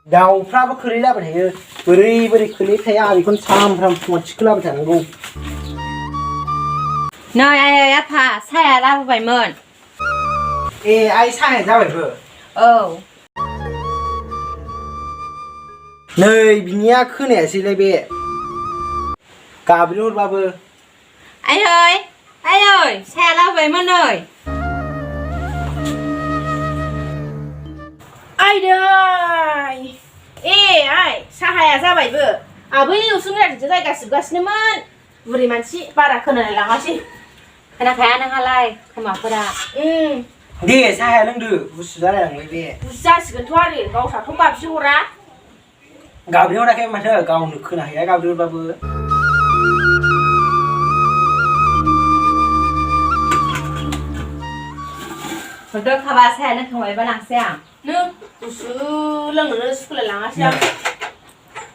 दाउफ्राबो खोलैलाबाय थायो बोरै खोलै थाया बेखौनो सामफ्राम फुङाव थिखोलाबाय थानांगौ नै आइ आफा साया लाबोबायमोन ए आइ साया जाबायबो औ नै बिनिया खोनायासैलाय बे गाब्रिहरबाबो आयै साया लाबोबायमोन नै आइदै ए आइ साहाया जाबायबो आबै उसुंगारिजों जायगा सिबगासिनोमोन बुरि मानसि बारा खोनालाय लाङासै खोनाखाया नोंहालाय खोमाफोरा दे साहाया लोंदो गुसु जालायलांबाय बे गुसु जासिगोनथ' आरो गावस्राथ' गाबसि हरा गाब्रिहराखै माथो गावनो खोनाहैया गाब्रिहरबाबो हरदो खाबा साया लोंखांबायबा लांसै आं नों गुसु लोंनोनो सुखुलाय लाङासै आं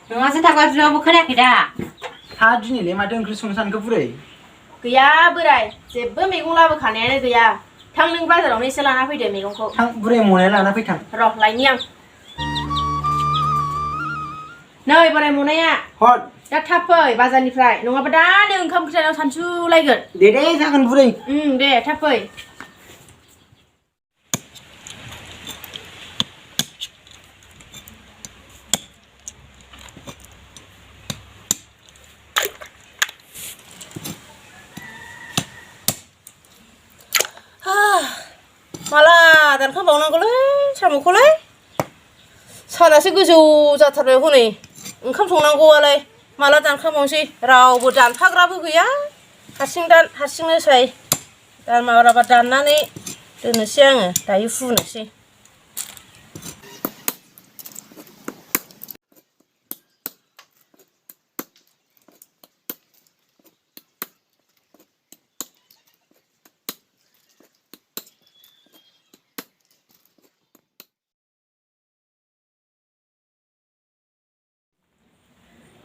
नोंहासो थागाज्रियावबो खोनायाखै दा हा दिनैलाय माथो ओंख्रि संनो सानखो बुरै गैया बोराय जेबो मैगं लाबोखानायानो गैया थां नों बाजारावनो एसे लाना फैदो मैगंखौ थां बुरै मनाया लाना फैथां र' लायनि आं नै बोराय मनाया हर दा थाब फै बाजारनिफ्राय नङाबा दानो ओंखाम ओंख्रि जानायाव सानसुलायगोन दे जागोन बुरै दे थाब फै माला दानखांबावनांगौलै साम'खौलाय सानासो गोजौ जाथारबाय हनै ओंखाम संनांगौआलाय माला दानखांबावनोसै रावबो दानफाग्राबो गैया हारसिंनो साय माबाराबा दाननानै दोननोसै आङो दायो फुनोसै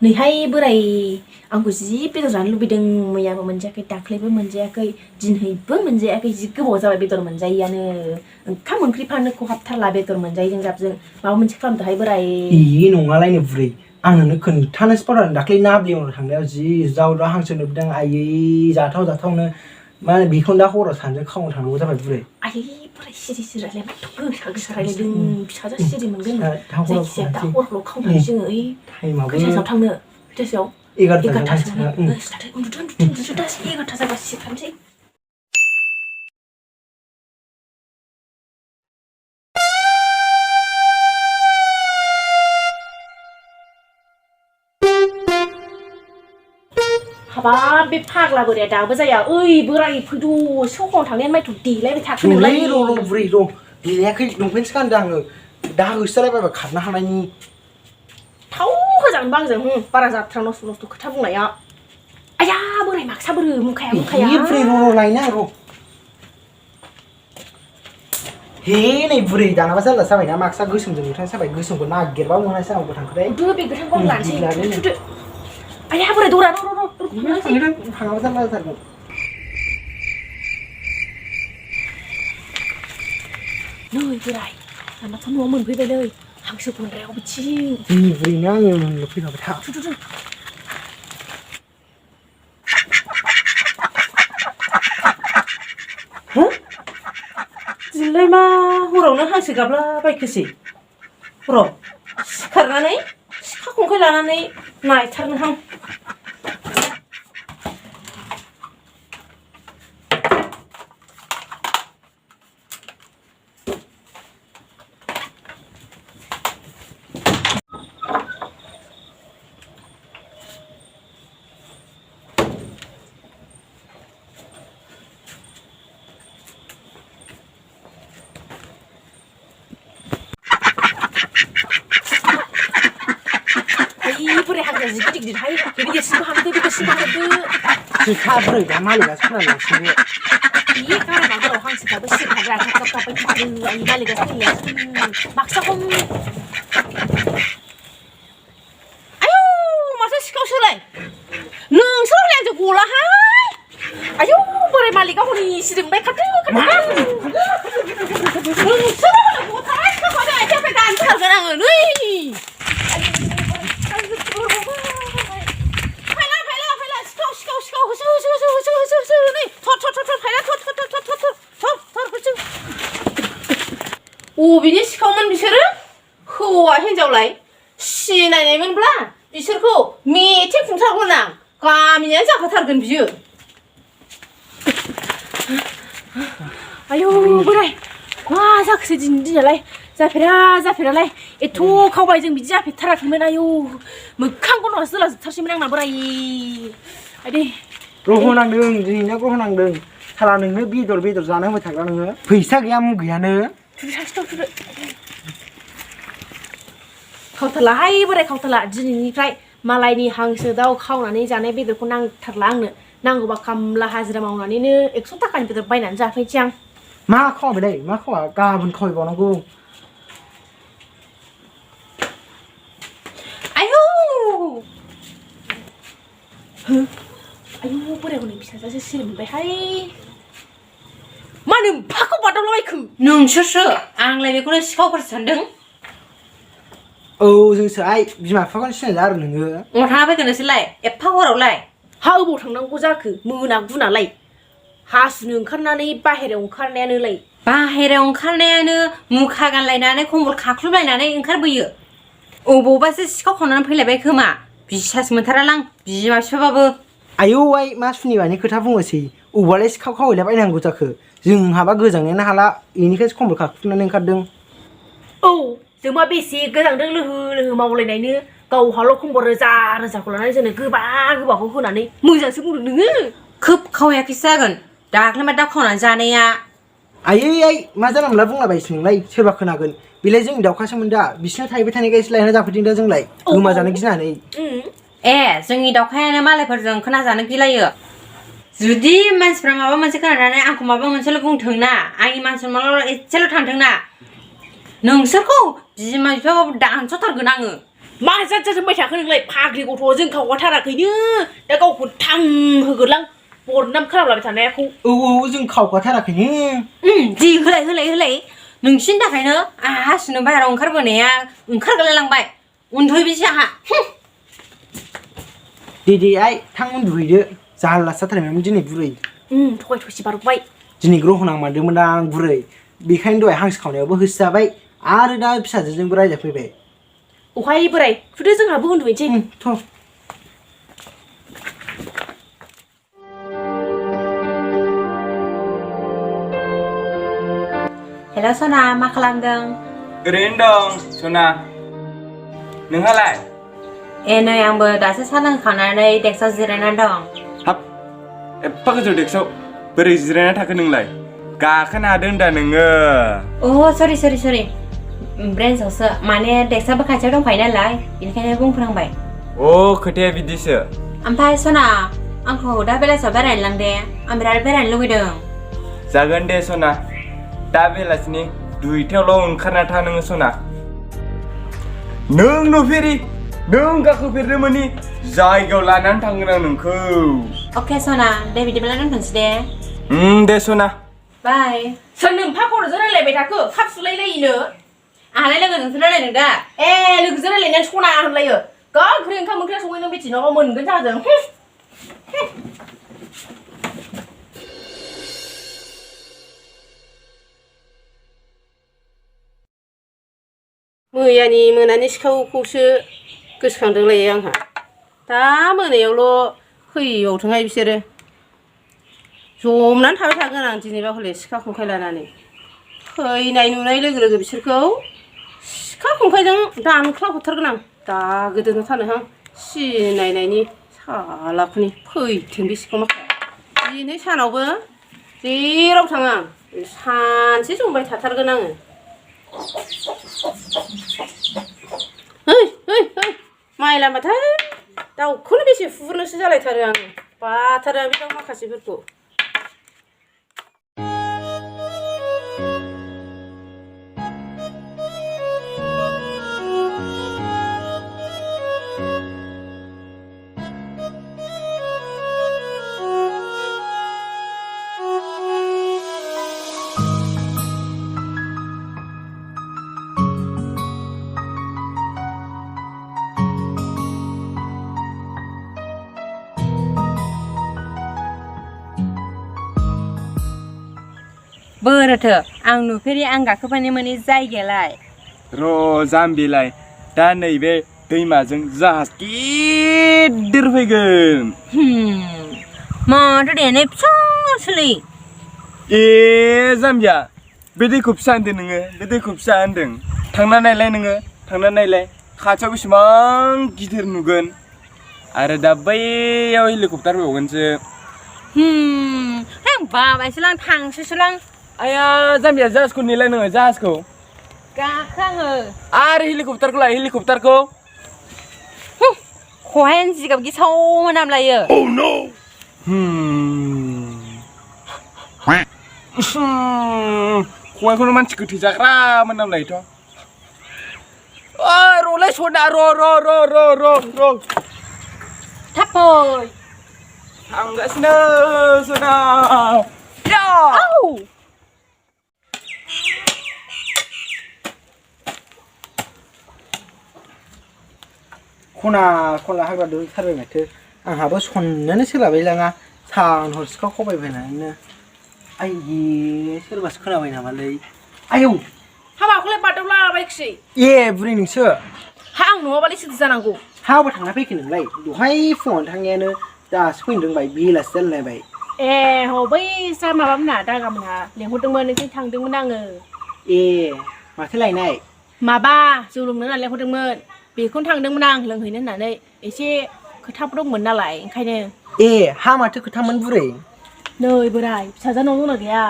नैहाय बोराय आंखौ जि बेदर जानो लुबैदों मैयाबो मोनजायाखै दाख्लैबो मोनजायाखै दिनैबो मोनजायाखै जि गोबाव जाबाय बेदर मोनजायैयानो ओंखाम ओंख्रिफ्रानो खहाबथारला बेदर मोनजायैजों जाबजों माबा मोनसे खालामदोहाय बोराय ए नङालायनो बुरै आं नोंनो खोन्थानोसो बावदों दाख्लै नाब्लियावनो थांनायाव जि जाव हांसो नुबोदों आयै जाथावनो मा होनो बेखौनो दा हराव सानजों खावनो थांनांगौ जाबाय बुरै आयै बोराय सिरि रायलायबाय गोसा रायलायदों फिसाजो सिरि मोनगोन जायखिजाया दा हरफ्राव खावनानै जोङो ओइ खैथासोआव थांनो खैथासोआव 11थासोआव उन्दुदो दासो 11था जाबा सिखारनोसै हाबाब बे फाग्ला बोराया दाबो जाया ओइ बोराय फैद' सखाव थांनायानो माइथ' देलायबाय थाखो नोंलाय र' बुरै र' देलायाखै लंपेन्टसो गानदों आङो दा होसोलायबायबा खारनो हानायनि थाव होजागोनबा आंजों बारा जाथ्रा नस्थ' खोथा बुंनाया आया बोराय माक्साबोरो मुखाया हे बुरै र' लायना र' हे नै बुरै दानाबा जारला जाबायना माक्सा गोसोमजों गोथां जाबाय गोसोमखौ नागिरबा मोनासै आं गोथांखौलाय बे गोथांखौ लानोसै आया बोराय दरा र' थाङाबा जारला जाथारगोन नै बोराय दानाथ' न'आव मोनफैबायलै हांसो गन्द्रायाव बिथिं बुरैनो आङो फैखाबाय था दिनैलाय मा हरावनो हांसो गाबला बायखोसै र' सिखारनानै सिखा खंखाइ लानानै नायथारनोहां बोरै हाग्रा जि गिदिर-गिदिरहाय बे गिदिरसिनखौ हानदो सिखा बुरै दा मालिकआसो खोनालांसिगोन बे गारामाफोराव हांसोफ्राबो सिखारग्रा गाबगाबाय थादों आइ मालिकआसो खोनालांसिगोन बाक्साखौ आयौ माथो सिखावसोलाय नोंसोर हले आंजों गलाहाय आयौ बोराय मालिकआ हनै सिरिमोनबाय खारदो नोंसोर हले गथाय सिखावखौ आथिंनिफ्राय दानथारगोन आङो नै हौवा हिनजावलाय सिनायनायमोनब्ला बिसोरखौ मेथाइ खुंथारगोन आं गामिया जाखाथारगोन बियो आयौ बोराय मा जाखोसै दिनालाय जाफेरालाय एथ' खावबाय जों बिदि जाफेरथाराखैमोन आयौ मोखांखौ न'आ सोला जोबथारसैमोन आंना बोराय आयदै ग्रह नांदों दिनैना ग्रह नांदों साला नोंनो बेदर जानो होबाय थाग्रा नोङो फैसा गैया मुं गैयानो खावथालाहाय बोराय खावथाला दिनैनिफ्राय मालायनि हांसो दाउ खावनानै जानाय बेदरखौ नांथारला आंनो नांगौबा खामला हाजिरा मावनानैनो 100 थाखानि बेदर बायनानै जाफैनोसै आं मा खावाबायलै मा खावा गाबोन खावबावनांगौ आयौ आयौ बोराय हनै फिसाजोसो सिरि मोनबायहाय मा नोम्फाखौ बादावलाबायखो नोंसोरसो आंलाय बेखौनो सिखावफोर सानदों औ जोंसो आइ बिमा बिफाखौनो सिनायला आरो नोङो अबाव थाङा फैगोन नोंसोरलाय एफा हरावलाय हा अबाव थांनांगौ जाखो मोना गुनालाय हासुनो ओंखारनानै बाहेरायाव ओंखारनायानोलाय बाहेरायाव ओंखारनायानो मुखा गानलायनानै कम्बल खाख्लुबलायनानै ओंखारबोयो अबावबासो सिखाव खावनानै फैलायबाय खोमा बिसास मोनथारालां बिमा बिफाबाबो आयौ आइ मा सुनिबानि खोथा बुङोसै अबालाय सिखाव खावैला बायनांगौ जाखो जोंहाबा गोजांनायानो हाला बेनिखायसो कम्बल खाख्लुबनानै ओंखारदों औ जोंबा बेसे गोजांदों लोहो मावलायनायनो गावहाल' कम्बल रोजाखौ लानानै जोंनो गोबाखौ होनानै मोजांसो बुंदों नोङो खोब खावायाखैसो जागोन दाख्लैमा दाउ खावनानै जानाया आयै आइ मा जानला मोनला बुंलाबायसो नोंलाय सोरबा खोनागोन बेलाय जोंनि दाउखासोमोन दा बिसिनाव थाहैबाय थानायखायसो लायना जाफैदों दा जोंलाय गोमाजानो गिनानै ए जोंनि दाउखायानो मालायफोरजों खोनाजानो गिलायो जुदि मानसिफ्रा माबा मोनसे खोनानानै आंखौ माबा मोनसेल' बुंथोंना आंनि मान सनमानाव एसेल' थांथोंना नोंसोरखौ बिमा बिफाबाबो दानस'थारगोन आङो मा जाद होनबाय थाखो नोंलाय फाग्लि गथ' जों खावगाथाराखैनो दा गावखौ थां होगोरलां बदनाम खालामलाबाय थानायखौ औ जों खावगाथाराखैनो जि होलाय नोंसिनि थाखायनो आहा सुनो बाहेरायाव ओंखारबोनाया ओंखारगोलायलांबाय उन्दुहैनोसै आंहा दे आइ थां उन्दुहैदो जारलासो जाथारबायमोन दिनै बुरै थगाय बारबाय दिनै ग्रह नांमारदोंमोन आं बुरै बेखायनो दहाय हांसो खावनायावबो होसोजाबाय आरो दा फिसाजोजोंबो रायजाफैबाय अहाय बोराय थुदो जोंहाबो उन्दुहैनोसै थ' हेल' सना मा खालामदों ओरैनो दं सना नोंहालाय ए नै आंबो दासो सा लोंखांनानै डेक्सआव जिरायनानै दं हाब एफा गोजौ डेक्सआव बोरै जिरायना थाखो नोंलाय गाखोनो हादों दा नोङो अ सरि ब्रेन्सआवसो माने डेक्सआबो खाथियाव दंखायो नालाय बेनिखायनो बुंफ्रांबाय अ खोथाया बिदिसो ओमफ्राय सना आंखौ दा बेलासियाव बेरायनो लां दे आं बिराद बेरायनो लुबैदों जागोन दे सना दा बेलासिनि 2टायावल' ओंखारना था नोङो सना नों नुफेरि नों गाखोफेरनो मोनि जायगायाव लानानै थांगोन आं नोंखौ अके सना दे बिदिब्ला दोनथ'नोसै दे दे सना बाय सोर नोम्फा खर'जों रायलायबाय थाखो खाब सुलायलायिनो आंहालाय लोगोजोंसो रायलायदों दा ए लोगोजों रायलायनानै सना होनलायो गाख्रि ओंखाम ओंख्रिया संहैनो मिथिनांगौ मोनगोन जादों मोनानि सिखावखौसो गोसोखांदोंलाय आंहा दा मोनायावल' फैबावथोंहाय बिसोरो जमनानै थाबाय थागोन आं दिनैबा हले सिखा खंखाइ लानानै फैनाय नुनाय लोगो लोगो बिसोरखौ सिखा खंखाइजों दानख्ला हरथारगोन आं दा गोदोनो थानोहां सिनायनायनि सालाफोरनि फैथों बे सिखाव माखाया दिनै सानावबो जेराव थाङा आं सानसे जमबाय थाथारगोन आङो माइ लामाथाय दाउखौनो बेसे फुरनोसो जालायथारो आङो बाथारो आं बे दाउ माखासेफोरखौ बोरोथो आं नुफेरि आं गाखोफेरनो मोनि जायगायालाय र' जाम्बिलाय दा नैबे दैमाजों जाहाज गिदिर फैगोन माथो दे फिसासोलै ए जाम्बिया बे दैखौ फिसा होनदों नोङो बे दैखौ फिसा होनदों थांना नायलाय नोङो थांना नायलाय खाथियाव बेसेबां गिदिर नुगोन आरो दा बैयाव हेलिकप्टार फैबावगोनसो आं बाबायसोलां थांसैसोलां आया जाम्बिया जाहाजखौ नेलाय नोङो जाहाजखौ गाखो आङो आरो हेलिकप्टारखौ लाय हेलिकप्टारखौ खहायानो जिगाब गिसाव मोनामलायो खबाइखौनो मानसि गोथै जाग्रा मोनामलायोथ' र'लाय सना र' थाब फै थांगासिनो सना खना खनला हाग्रा दुथारबाय माथो आंहाबो सननोनो सोलाबाय लाङा सान हर सिखाव खबायबायनानैनो आइये सोरबासो खोनाबाय नामालै आयौ हाबाखौलाय बादावलाबायखोसै ए बुरै नोंसो हा आं नङाबालाय सोरथो जानांगौ हाबा थांना फैखो नोंलाय दहाय फुङावनो थांनायानो दासो फैनो रोंबाय बेलासि जालायबाय ए ह बै जा माबामोनहा दागामोनहा लेंहरदोंमोन नोंसोर थांदोंमोन आङो ए माथो लायनाय माबा जौ लोंनो होननानै लेंहरदोंमोन बेखौनो थांदोंमोन आं लोंहैनो होननानै एसे खोथाबो दंमोन नालाय ओंखायनो ए हा माथो खोथामोन बुरै नै बोराय फिसाजानाव दंना गैया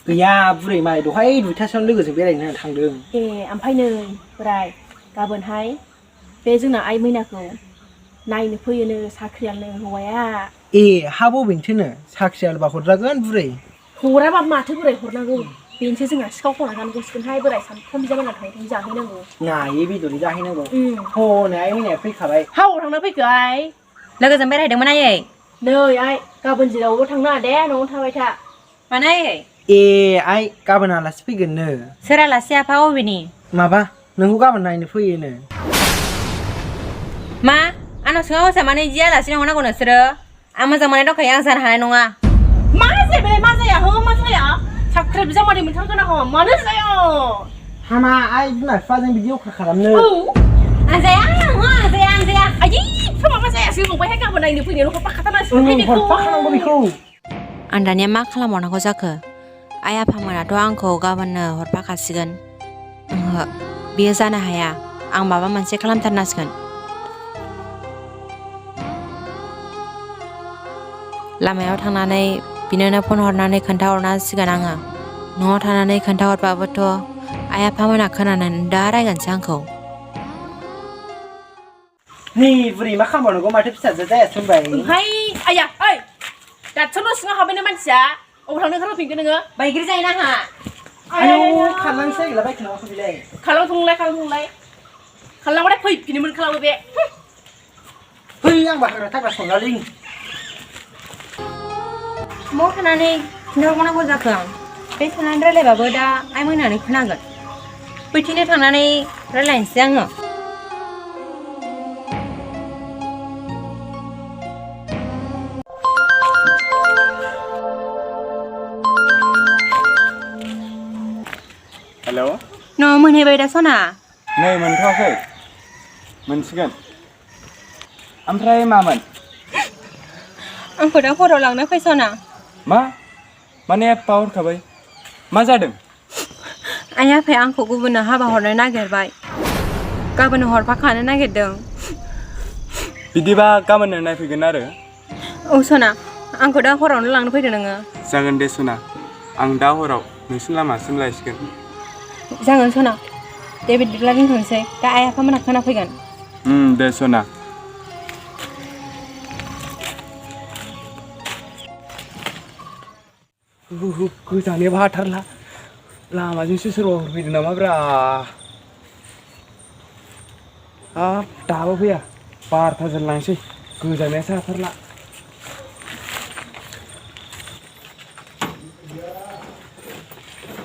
गैया बुरै माय दहाय दुइथासोआवनो लोगोजों बेरायनो होनना थांदों ए ओमफ्राय नै बोराय गाबोनहाय बे जोंना आइ मैनाखौ नायनो फैयोनो साख्रियालनो हौवाया ए हा बबेनिथोनो साख्रियालबा हरजागोन बुरै हराबा माथो बोराय हरनांगौ बेनोसो जोंहा सिखाव खावना जानो गोसोगोनहाय बोराय सानफ्रोम बिजामाना थांनो जाहैनांगौ नायै बेदरै जाहैनांगौ हनै आइ मैनाया फैखाबाय हाव थांना फैखो आइ लोगोजों बेरायदोंमोन आयै नै आइ गाबोन जेरावबो थांनो नाङा दे न'आवनो थाबाय था मानो आयै ए आइ गाबोन आलासि फैगोननो सोर आलासि आफा अबेनि माबा नोंखौ गाबोन नायनो फैयोनो मा आंनाव सोङा हरसा मानो इदि आलासि नांगौ नोंसोरो आं मोजां मोननाय दंखायो आं जानो हानाय नङा मा जाबाय मा जाया हो मा जाया साख्रि बिजामादै मोनथारगोन आं मानो जाया हामा आइ बिमा बिफाजों बिदि अख्रा खालामनो आं जाया आयै माबा जायासै नंबायहाय गाबोन नायनो फैनायाव हरफा खाथारनांसिगोन हरफाखानांगौ बेखौ आं दानिया मा खालामबावनांगौ जाखो आइ आफामोनाथ' आंखौ गाबोननो हरफाखासिगोन ओहो बेयो जानो हाया आं माबा मोनसे खालामथारनांसिगोन लामायाव थांनानै बिनोनो फन हरनानै खोन्थाहरनांसिगोन आङो न'आव थानानै खोन्थाहरबाबोथ' आइ आफामोना खोनानानै दा रायगोनसो आंखौ नै बुरै मा खालामबावनांगौ माथो फिसाजो जायासै होनबाय ओमफ्राय आया ओइ दाथ' न' सिङाव हाबबायनो मानसिया अबाव थांनो ओंखारफिनगोन नोङो बायग्रि जायोना आंहा आयौ खारलांसै नागिरलाबायखो नामा बिलाय खालामबाथाय फैफिनोमोन खालामो बे फै आंबा हाग्रा थाग्रा संलालै न'आव थानानै खिन्थाहरबावनांगौ जाखो आं बे थानानै रायलायबाबो दा आइ मोनानै खोनागोन बैथिंनो थांनानै रायलायनोसै आङो हेलौ न' मोनहैबाय दा सना नै मोनथ'वाखै मोनसिगोन ओमफ्राय मामोन आंखौ दा हराव लांनो फै सना मा माने एफा हरखाबाय मा जादों आइ आफाया आंखौ गुबुननो हाबा हरनो नागिरबाय गाबोन हरफाखानो नागिरदों बिदिबा गाबोननो नायफैगोन आरो औ सना आंखौ दा हरावनो लांनो फैदो नोङो जागोन दे सना आं दा हराव नोंसिनि लामासिम लायसिगोन जागोन सना दे बिदिब्ला दोनथ'नोसै दा आइ आफामोनहा खोनाफैगोन दे सना गोजानैबो हाथारला लामाजोंसो सोरबा हरफैदों नामाब्रा हाब दाबो फैया बार'थाजों लांसै गोजानैसो हाथारला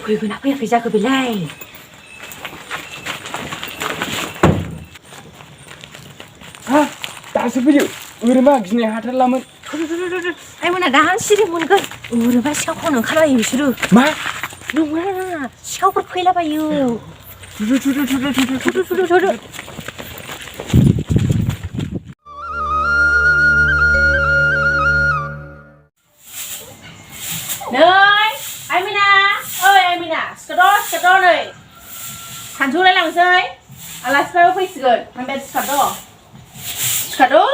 फैगोना फैयाखै जाखो बेलाय हा दासो फैयो ओरैमा गिनाय हाथारलामोन आइ मोना दा सिरि मोनगोन ओरैबा सिखाव खावनो ओंखारलायो बिसोरो मा नङा सिखावफोर फैलाबायो Nơi ai Mina ơi ai Mina skado này thành thu lấy làm chơi ala skado phải sửa làm bé skado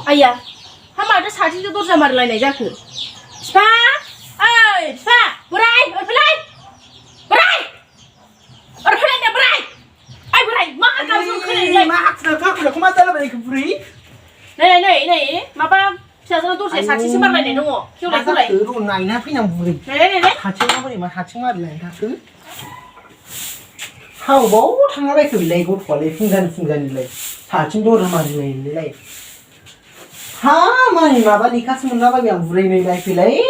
ai ya hama ada saji itu terus sama lain aja ke spa ơi spa berai berai ai berai mak kau suruh kerja 마 그래 그만 잘라봐 그 불이 này mà ba giờ tôi sẽ saji sembar lain đúng không kêu lại 나 들어 나이나 그냥 불이 này 하층 버리 마 하층 말래 다 그. 하고 뭐 당나라 그 레고 벌레 풍간이래. 하층 도를 말이네. 하마니 마바니 카스문 나바 그냥 불이 내 필레.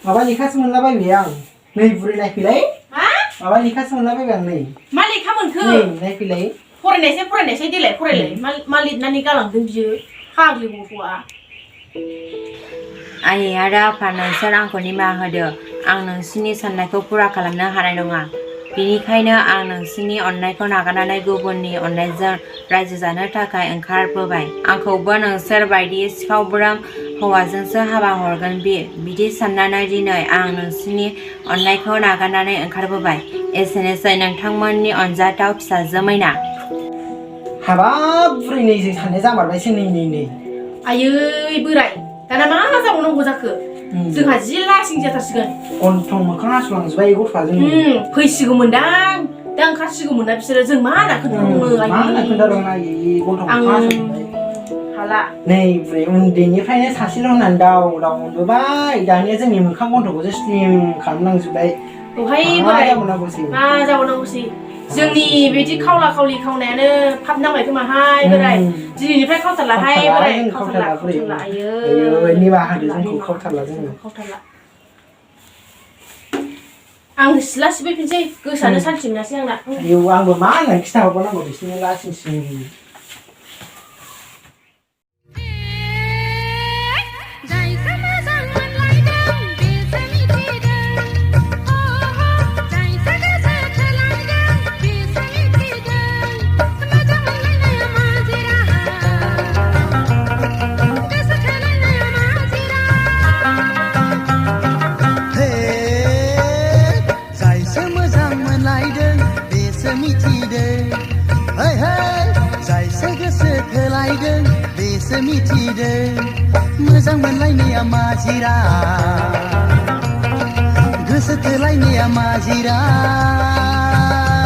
마바니 카스문 나바 그냥 내 불이 내 필레. hả 마바니 카스문 나바 그냥 내. Malik kamu ke? 내 필레. Foreign dia lah. Malik nani kalang tu je. Hang libu kuah. आइ आरो आफा नोंसोर आंखौ निमाहा होदो आं नोंसोरनि साननायखौ फुरा खालामनो हानाय नङा बेनिखायनो आं नोंसोरनि अननायखौ नागारनानै गुबुननि अननायजों रायजो जानो थाखाय ओंखारबोबाय आंखौबो नोंसोर बायदि सिखाव ब्रोम हौवाजोंसो हाबा हरगोन बिदि साननानै दिनै आं नोंसोरनि अननायखौ नागारनानै ओंखारबोबाय एसेनोसै नोंथांमोननि अनजाथाव फिसाजो मैना हाबाब बुरै नै जों साननाय जामारबायसो नै Ayo berai. Karena mana saya mau jaga. Jangan jelas sing jatarsigan. गन्थं मोखां हासुलांजोब्बाय गथ'आ जोंनि फैसिगौ मोनदां दा ओंखारसिगौ मोना बिसोरो जों मा होनना खोन्थाबावनो मा होनना खोन्थाबावनो आयै गन्थं मोखां हासुलांजोब्बाय हाला नै बुरै उन्दैनिफ्रायनो सासेल' होननानै दाव मोनबोबाय दानिया जोंनि मोखां गन्थंखौसो स्लिम खालामलांजोब्बाय दहाय बोराय मा जाबावनांगौसै जोंनि बिदि खावला खावलि खावनायानो फाब नांबाय खोमाहाय बोराय दिनैनिफ्राय खावथारलाहाय बोराय खावथारला आयै निमाहा होदो जोंखौ खावथारला जोङो आं सिला सिबायफिनसै गोसोआनो सान्थि मोनासै आंना आयौ आंबो मा होननानै खिथाहरबावनांगौ बिसोरनो लासिंसिं मोजां मोनलायनाया मा जिराद गोसो थोलायनाया मा जिराद